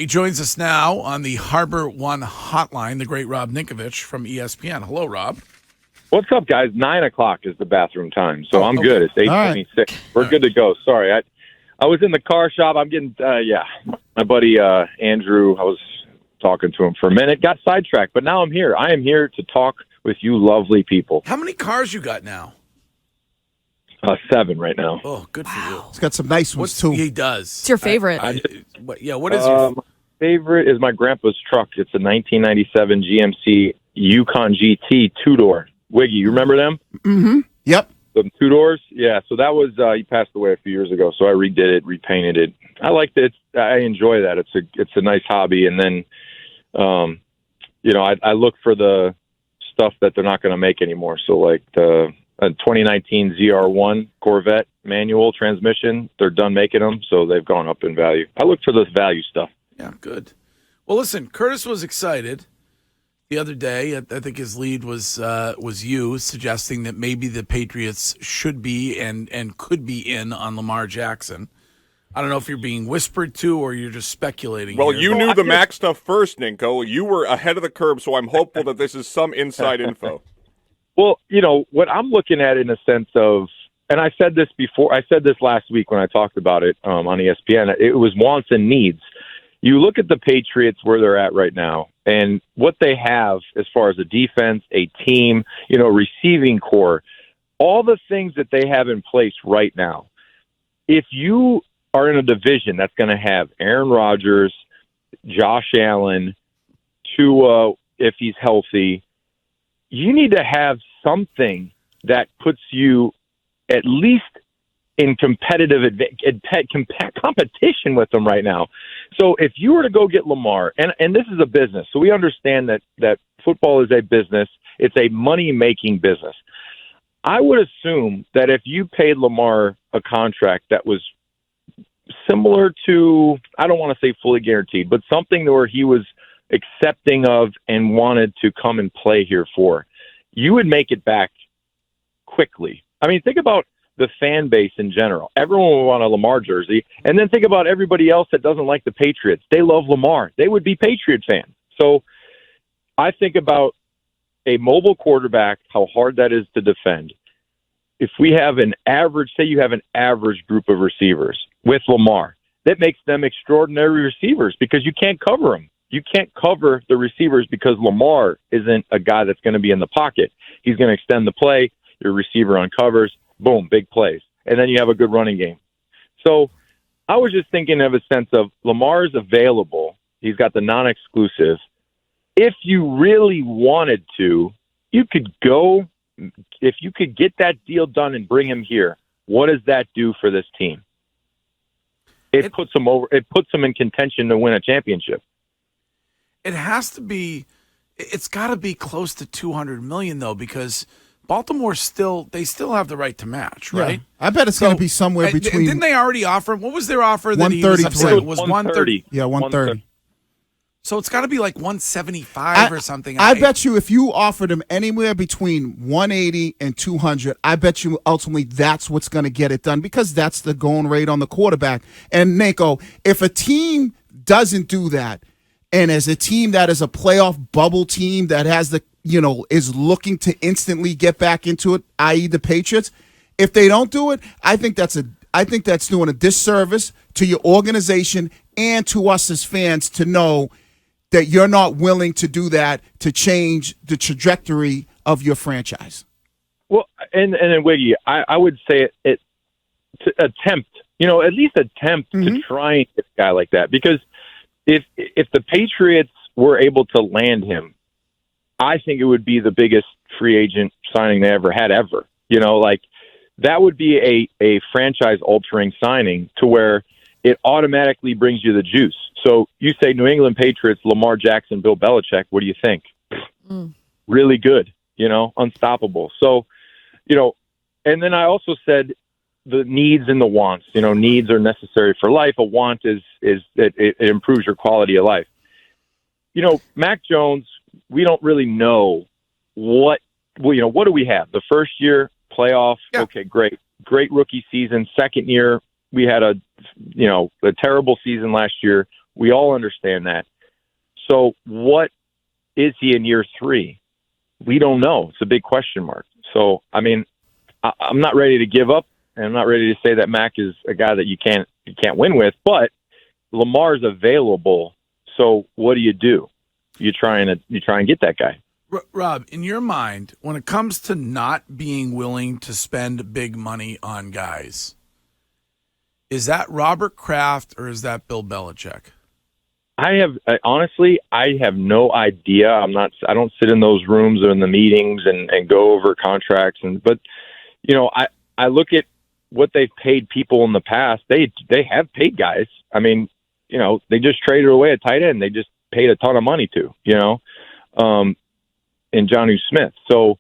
He joins us now on the Harbor One hotline, the great Rob Ninkovich from ESPN. Hello, Rob. What's up, guys? 9 o'clock is the bathroom time, so I'm good. It's 8:26. Right. We're good to go. Sorry, I was in the car shop. I'm getting, my buddy Andrew, I was talking to him for a minute, got sidetracked, but now I'm here. I am here to talk with you lovely people. How many cars you got now? 7 right now. Oh, good for you. He's got some nice ones, too. He does. It's your favorite. What is your my favorite is my grandpa's truck. It's a 1997 GMC Yukon GT two-door. Wiggy, you remember them? Mm-hmm. Yep. The 2 doors? Yeah, so that was, he passed away a few years ago, so I redid it, repainted it. I liked it. I enjoy that. It's a nice hobby. And then, I look for the stuff that they're not going to make anymore. So like the 2019 ZR1 Corvette manual transmission, they're done making them, so they've gone up in value. I look for this value stuff. Yeah, good. Well, listen, Curtis was excited the other day. I think his lead was you suggesting that maybe the Patriots should be and could be in on Lamar Jackson. I don't know if you're being whispered to or you're just speculating. Well, here. you knew the Mac stuff first, Ninko. You were ahead of the curve, so I'm hopeful that this is some inside info. Well, what I'm looking at in a sense of, and I said this before, I said this last week when I talked about it on ESPN, it was wants and needs. You look at the Patriots where they're at right now and what they have as far as a defense, a team, receiving core, all the things that they have in place right now. If you are in a division that's going to have Aaron Rodgers, Josh Allen, Tua, if he's healthy, you need to have something that puts you at least in competitive competition with them right now. So if you were to go get Lamar, and this is a business, so we understand that football is a business. It's a money-making business. I would assume that if you paid Lamar a contract that was similar to, I don't want to say fully guaranteed, but something where he was accepting of and wanted to come and play here for, you would make it back quickly. I mean, think about the fan base in general. Everyone would want a Lamar jersey. And then think about everybody else that doesn't like the Patriots. They love Lamar. They would be Patriot fans. So I think about a mobile quarterback, how hard that is to defend. If we have an average, say you have an average group of receivers with Lamar, that makes them extraordinary receivers because you can't cover them. You can't cover the receivers because Lamar isn't a guy that's going to be in the pocket. He's going to extend the play. Your receiver uncovers. Boom, big plays. And then you have a good running game. So I was just thinking of a sense of Lamar's available. He's got the non-exclusive. If you really wanted to, you could go. If you could get that deal done and bring him here, what does that do for this team? It puts them over. It puts them in contention to win a championship. It has to be. It's got to be close to $200 million though, because Baltimore still have the right to match, right? Yeah. I bet it's going to be somewhere between. Didn't they already offer? What was their offer? That 133. It was 130. Yeah, 130. So it's got to be like 175 or something. I bet you if you offered him anywhere between 180 and 200, I bet you ultimately that's what's going to get it done because that's the going rate on the quarterback. And Ninko, if a team doesn't do that, and as a team that is a playoff bubble team that has the is looking to instantly get back into it, i.e. the Patriots, if they don't do it, I think that's doing a disservice to your organization and to us as fans to know that you're not willing to do that to change the trajectory of your franchise. Well, and then Wiggy, I would say it to attempt, at least attempt to try and get a guy like that, because if the Patriots were able to land him, I think it would be the biggest free agent signing they ever had ever. That would be a franchise-altering signing to where it automatically brings you the juice. So you say New England Patriots, Lamar Jackson, Bill Belichick, what do you think? Really good, unstoppable. So, and then I also said the needs and the wants. Needs are necessary for life. A want is it improves your quality of life. Mac Jones, we don't really know what do we have? The first year, playoff, okay, great rookie season. Second year, we had a terrible season last year. We all understand that. So what is he in year 3? We don't know. It's a big question mark. So, I mean, I'm not ready to give up, and I'm not ready to say that Mac is a guy that you can't win with, but Lamar's available. So what do? You try and get that guy. Rob, in your mind, when it comes to not being willing to spend big money on guys, is that Robert Kraft or is that Bill Belichick? Honestly, I have no idea. I don't sit in those rooms or in the meetings and go over contracts. But I look at what they've paid people in the past. They have paid guys. I mean, they just traded away a tight end. They just paid a ton of money to, in Jonnu Smith. So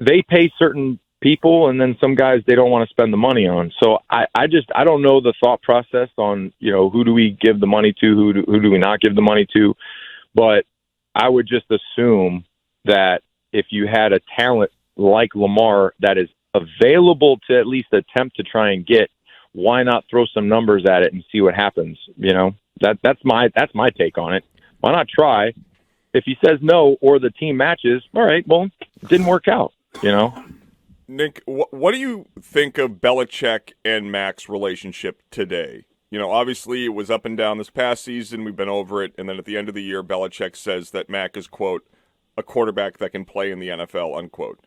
they pay certain people, and then some guys they don't want to spend the money on. So I don't know the thought process on who do we give the money to, who do we not give the money to, but I would just assume that if you had a talent like Lamar that is available to at least attempt to try and get, why not throw some numbers at it and see what happens? That's my take on it. Why not try? If he says no or the team matches, all right, well, it didn't work out, Nick, what do you think of Belichick and Mac's relationship today? Obviously it was up and down this past season. We've been over it. And then at the end of the year, Belichick says that Mac is, quote, a quarterback that can play in the NFL, unquote.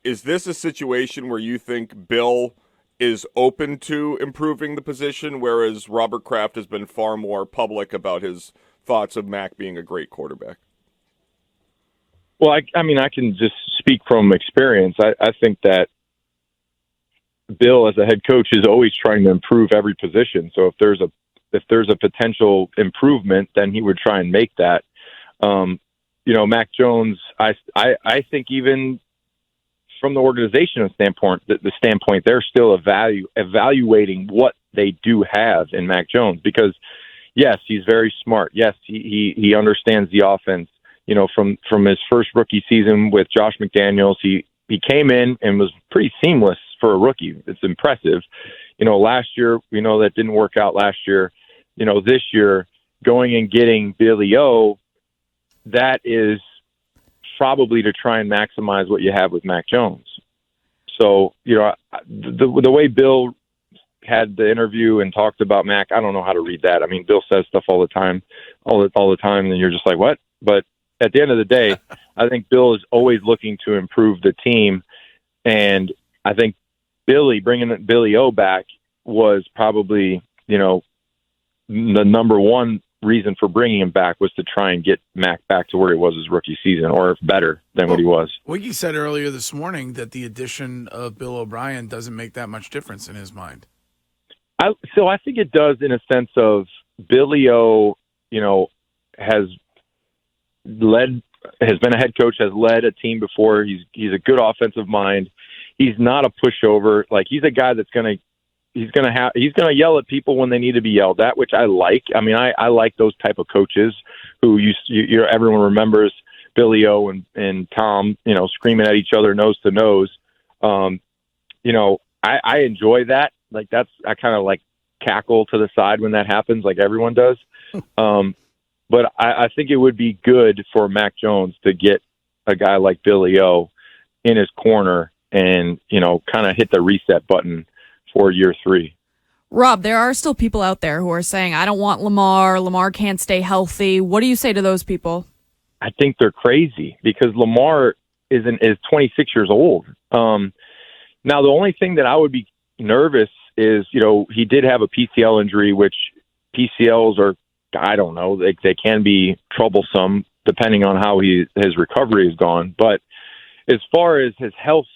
Is this a situation where you think Bill is open to improving the position, whereas Robert Kraft has been far more public about his thoughts of Mac being a great quarterback? Well, I mean, I can just speak from experience. I think that Bill, as a head coach, is always trying to improve every position. So if there's a potential improvement, then he would try and make that. Mac Jones, I think even from the organizational standpoint, the standpoint, they're still evaluating what they do have in Mac Jones, because yes, he's very smart. Yes, he understands the offense. From his first rookie season with Josh McDaniels, he came in and was pretty seamless for a rookie. It's impressive. Last year, we know that didn't work out last year. This year, going and getting Billy O, that is probably to try and maximize what you have with Mac Jones. So, the way Bill had the interview and talked about Mac, I don't know how to read that. I mean, Bill says stuff all the time, and you're just like, what? But at the end of the day, I think Bill is always looking to improve the team. And I think bringing Billy O back was probably, the number one reason for bringing him back was to try and get Mac back to where he was his rookie season, or better than what he was. Wiggy said earlier this morning that the addition of Bill O'Brien doesn't make that much difference in his mind. So I think it does, in a sense of Billy O, has been a head coach, has led a team before. He's a good offensive mind. He's not a pushover. Like, he's a guy that's he's gonna yell at people when they need to be yelled at, which I like. I mean, I like those type of coaches who everyone remembers Billy O and Tom, screaming at each other nose to nose. I enjoy that. Like, I kind of like cackle to the side when that happens, like everyone does. But I think it would be good for Mac Jones to get a guy like Billy O in his corner and, kind of hit the reset button for year 3. Rob, there are still people out there who are saying, I don't want Lamar. Lamar can't stay healthy. What do you say to those people? I think they're crazy, because Lamar is 26 years old. Now, the only thing that I would be nervous is, he did have a PCL injury, which PCLs are, I don't know, they can be troublesome depending on how his recovery has gone. But as far as his health,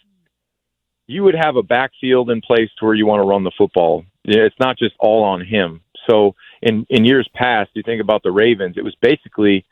you would have a backfield in place to where you want to run the football. It's not just all on him. So in years past, you think about the Ravens, it was basically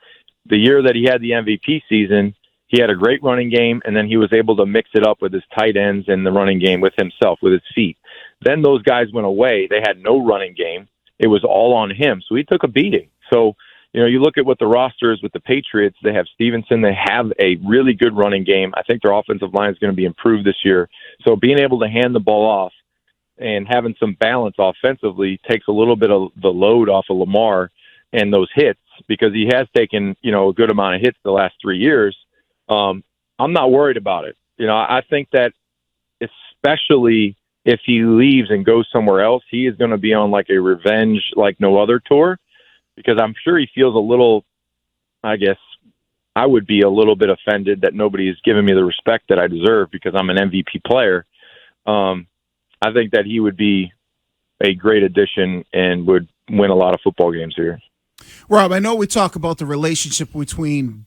the year that he had the MVP season, he had a great running game, and then he was able to mix it up with his tight ends and the running game with himself, with his feet. Then those guys went away. They had no running game. It was all on him. So he took a beating. So, you look at what the roster is with the Patriots. They have Stevenson. They have a really good running game. I think their offensive line is going to be improved this year. So being able to hand the ball off and having some balance offensively takes a little bit of the load off of Lamar. and those hits, because he has taken, a good amount of hits the last 3 years, I'm not worried about it. I think that especially if he leaves and goes somewhere else, he is going to be on like a revenge like no other tour, because I'm sure he feels a little, I guess I would be a little bit offended that nobody has given me the respect that I deserve because I'm an MVP player. I think that he would be a great addition and would win a lot of football games here. Rob, I know we talk about the relationship between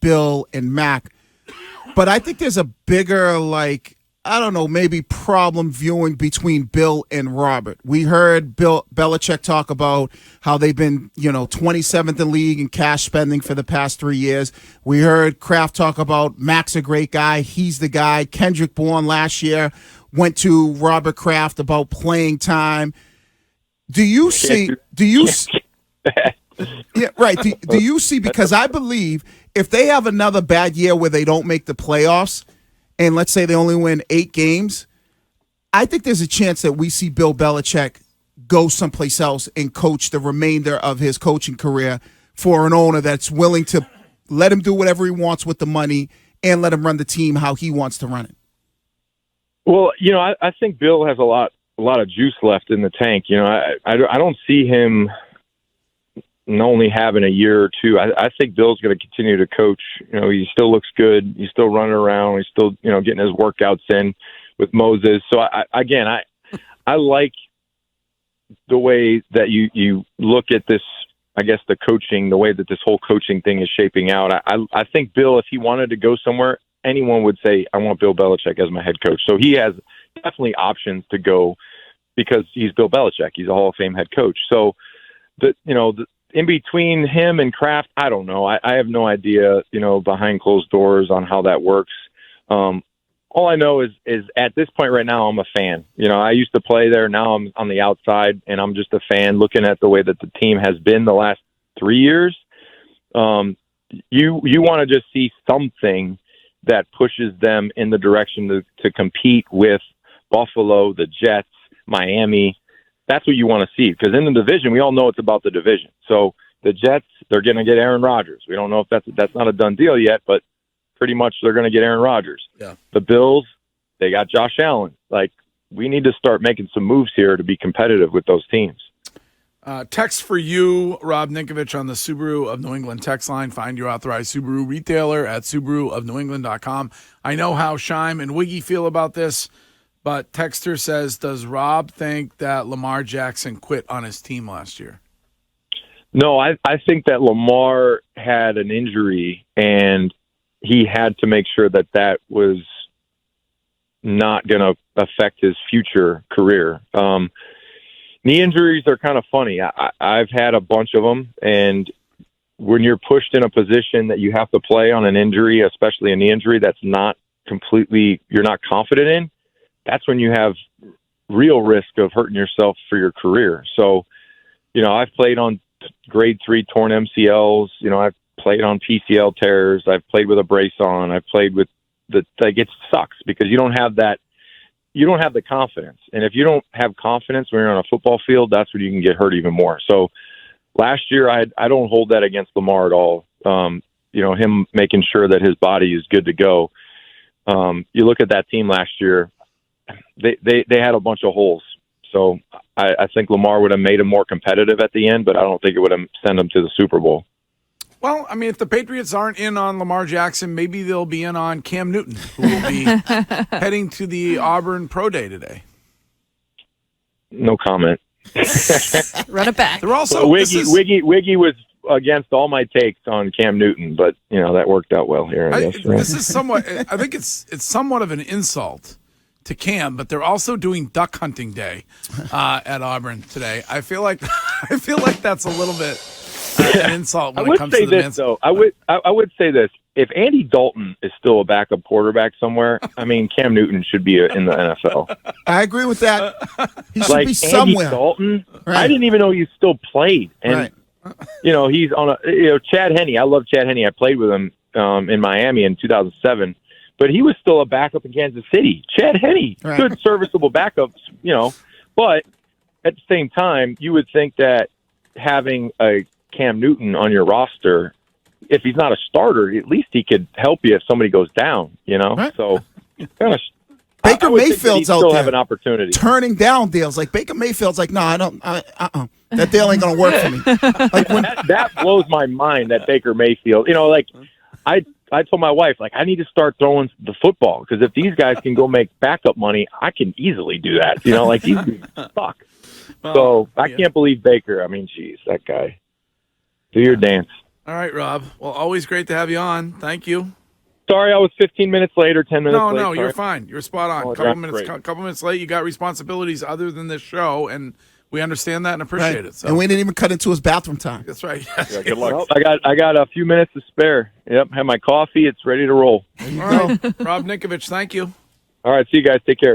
Bill and Mac, but I think there's a bigger, maybe problem viewing between Bill and Robert. We heard Bill Belichick talk about how they've been, 27th in league in cash spending for the past 3 years. We heard Kraft talk about Mac's a great guy. He's the guy. Kendrick Bourne last year went to Robert Kraft about playing time. Do you see? Yeah, right. Do you see? Because I believe if they have another bad year where they don't make the playoffs, and let's say they only win 8 games, I think there's a chance that we see Bill Belichick go someplace else and coach the remainder of his coaching career for an owner that's willing to let him do whatever he wants with the money and let him run the team how he wants to run it. Well, I think Bill has a lot of juice left in the tank. I don't see him only having a year or two. I think Bill's going to continue to coach. He still looks good. He's still running around. He's still, getting his workouts in with Moses. So I like the way that you look at this, I guess, the coaching, the way that this whole coaching thing is shaping out. I think Bill, if he wanted to go somewhere, anyone would say, I want Bill Belichick as my head coach. So he has definitely options to go because he's Bill Belichick. He's a Hall of Fame head coach. So in between him and Kraft, I don't know. I have no idea, behind closed doors on how that works. All I know is at this point right now, I'm a fan. I used to play there. Now I'm on the outside, and I'm just a fan looking at the way that the team has been the last 3 years. You want to just see something that pushes them in the direction to compete with Buffalo, the Jets, Miami. That's what you want to see, because in the division, we all know it's about the division. So the Jets, they're going to get Aaron Rodgers. We don't know if that's not a done deal yet, but pretty much they're going to get Aaron Rodgers. Yeah. The Bills, they got Josh Allen. We need to start making some moves here to be competitive with those teams. Text for you, Rob Ninkovich, on the Subaru of New England text line. Find your authorized Subaru retailer at SubaruofNewEngland.com. I know how Scheim and Wiggy feel about this, but Texter says, does Rob think that Lamar Jackson quit on his team last year? No, I think that Lamar had an injury, and he had to make sure that was not going to affect his future career. Knee injuries are kind of funny. I've had a bunch of them, and when you're pushed in a position that you have to play on an injury, especially a knee injury that's not completely, you're not confident in, that's when you have real risk of hurting yourself for your career. So, I've played on grade 3 torn MCLs. I've played on PCL tears. I've played with a brace on. I've played with it sucks because you don't have that. You don't have the confidence. And if you don't have confidence when you're on a football field, that's when you can get hurt even more. So last year, I don't hold that against Lamar at all. Him making sure that his body is good to go. You look at that team last year, they had a bunch of holes. So I think Lamar would have made them more competitive at the end, but I don't think it would have sent them to the Super Bowl. Well, I mean, if the Patriots aren't in on Lamar Jackson, maybe they'll be in on Cam Newton, who will be heading to the Auburn Pro Day today. No comment. Run it back. They're also Wiggy was against all my takes on Cam Newton, but that worked out well here. I guess. This is somewhat. I think it's somewhat of an insult to Cam, but they're also doing Duck Hunting Day at Auburn today. I feel like that's a little bit an insult when it comes to the men's. I would say this: if Andy Dalton is still a backup quarterback somewhere, Cam Newton should be in the NFL. I agree with that. He should be somewhere. Andy Dalton, right. I didn't even know he still played, and right. He's on Chad Henne. I love Chad Henne. I played with him in Miami in 2007. But he was still a backup in Kansas City. Chad Henne, right. Good serviceable backups, But at the same time, you would think that having a Cam Newton on your roster, if he's not a starter, at least he could help you if somebody goes down, Right. So kind of Baker Mayfield's out still there have an opportunity. turning down deals. Like Baker Mayfield's like, no, I don't. That deal ain't gonna work for me. Like when That blows my mind that Baker Mayfield, I told my wife, I need to start throwing the football because if these guys can go make backup money, I can easily do that. These dudes suck. So I can't believe Baker. I mean, geez, that guy. Do your dance. All right, Rob. Well, always great to have you on. Thank you. Sorry, I was 15 minutes late or 10 minutes late. No, Sorry. you're fine. You're spot on. Oh, Couple minutes late. You got responsibilities other than this show, and we understand that and appreciate right. it. So. And we didn't even cut into his bathroom time. That's right. Yeah, good luck. Well, I got a few minutes to spare. Yep, have my coffee. It's ready to roll. All right, Rob Ninkovich. Thank you. All right, see you guys. Take care.